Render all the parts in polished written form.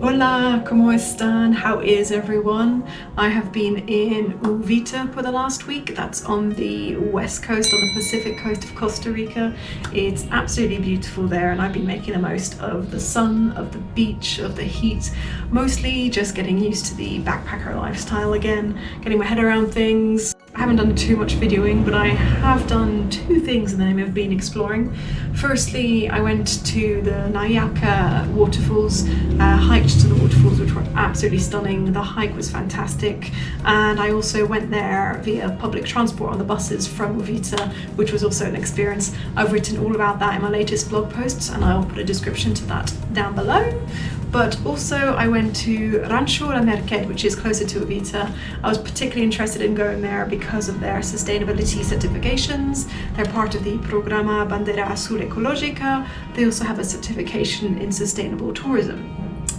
Hola, ¿cómo están? How is everyone? I have been in Uvita for the last week. That's on the west coast, on the Pacific coast of Costa Rica. It's absolutely beautiful there, and I've been making the most of the sun, of the beach, of the heat, mostly just getting used to the backpacker lifestyle again, getting my head around things. I haven't done too much videoing, but I have done two things in the name of being exploring. Firstly, I went to the Nayaka waterfalls, hiked to the waterfalls, which were absolutely stunning. The hike was fantastic, and I also went there via public transport on the buses from Uvita, which was also an experience. I've written all about that in my latest blog posts, and I'll put a description to that down below. But also I went to Rancho La Merced, which is closer to Uvita. I was particularly interested in going there because of their sustainability certifications. They're part of the Programa Bandera Azul Ecológica. They also have a certification in sustainable tourism.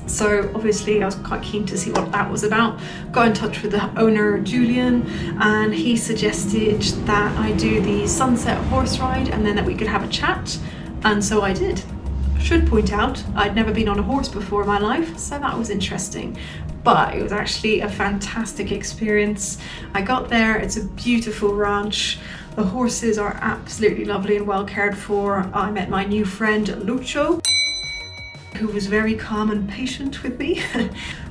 So obviously I was quite keen to see what that was about. Got in touch with the owner, Julian, and he suggested that I do the sunset horse ride and then that we could have a chat. And so I did. Should point out, I'd never been on a horse before in my life, so that was interesting. But it was actually a fantastic experience. I got there, it's a beautiful ranch. The horses are absolutely lovely and well cared for. I met my new friend, Lucho, who was very calm and patient with me.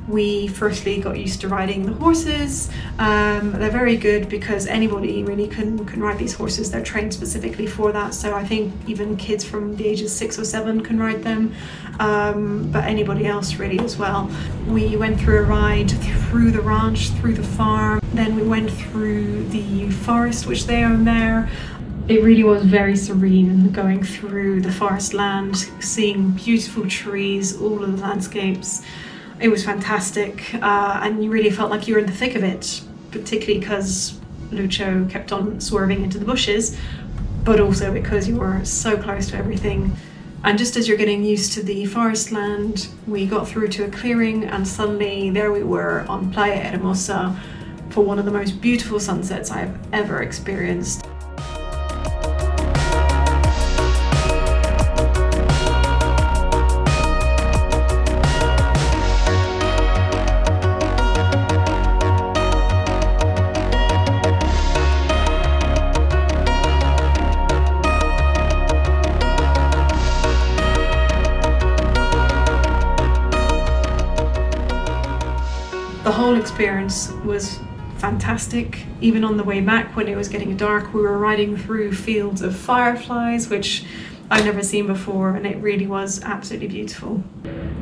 We firstly got used to riding the horses. They're very good because anybody really can ride these horses. They're trained specifically for that. So I think even kids from the ages 6 or 7 can ride them, but anybody else really as well. We went through a ride through the ranch, through the farm. Then we went through the forest, which they own there. It really was very serene going through the forest land, seeing beautiful trees, all of the landscapes. It was fantastic, and you really felt like you were in the thick of it, particularly because Lucho kept on swerving into the bushes, but also because you were so close to everything. And just as you're getting used to the forest land, we got through to a clearing, and suddenly there we were on Playa Hermosa for one of the most beautiful sunsets I've ever experienced. The whole experience was fantastic. Even on the way back when it was getting dark, we were riding through fields of fireflies, which I've never seen before, and it really was absolutely beautiful.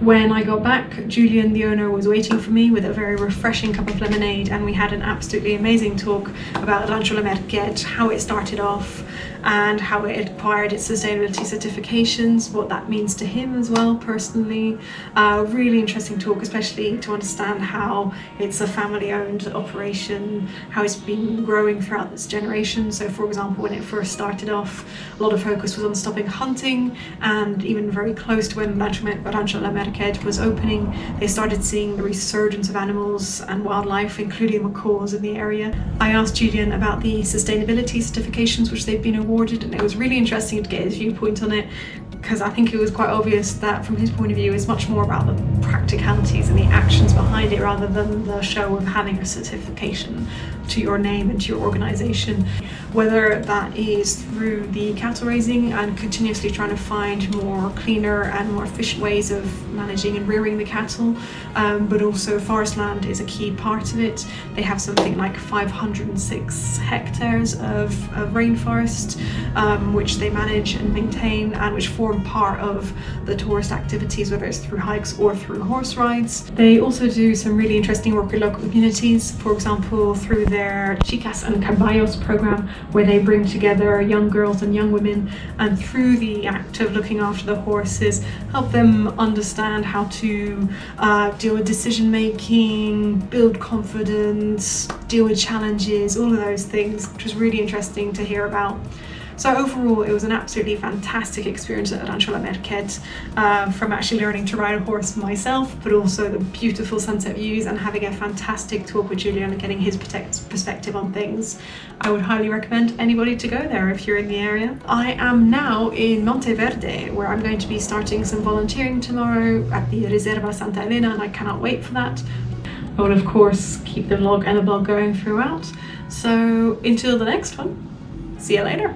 When I got back, Julian, the owner, was waiting for me with a very refreshing cup of lemonade, and we had an absolutely amazing talk about Rancho La Merced, how it started off and how it acquired its sustainability certifications, what that means to him as well personally. Really interesting talk, especially to understand how it's a family-owned operation, how it's been growing throughout this generation. So for example, when it first started off, a lot of focus was on stopping hunting, and even very close to when Rancho La Merced was opening, they started seeing the resurgence of animals and wildlife, including macaws in the area. I asked Julian about the sustainability certifications which they've been awarded, and it was really interesting to get his viewpoint on it, because I think it was quite obvious that from his point of view it's much more about the practicalities and the actions behind it rather than the show of having a certification to your name and to your organization. Whether that is through the cattle raising and continuously trying to find more cleaner and more efficient ways of managing and rearing the cattle, but also forest land is a key part of it. They have something like 506 hectares of rainforest, which they manage and maintain, and which form part of the tourist activities, whether it's through hikes or through horse rides. They also do some really interesting work with local communities, for example through their Chicas and Caballos program, where they bring together young girls and young women, and through the act of looking after the horses, help them understand how to deal with decision making, build confidence, deal with challenges, all of those things, which was really interesting to hear about. So overall, it was an absolutely fantastic experience at Rancho La Merced, from actually learning to ride a horse myself, but also the beautiful sunset views and having a fantastic talk with Julian and getting his perspective on things. I would highly recommend anybody to go there if you're in the area. I am now in Monteverde, where I'm going to be starting some volunteering tomorrow at the Reserva Santa Elena, and I cannot wait for that. I will of course keep the vlog and the blog going throughout. So until the next one, see you later.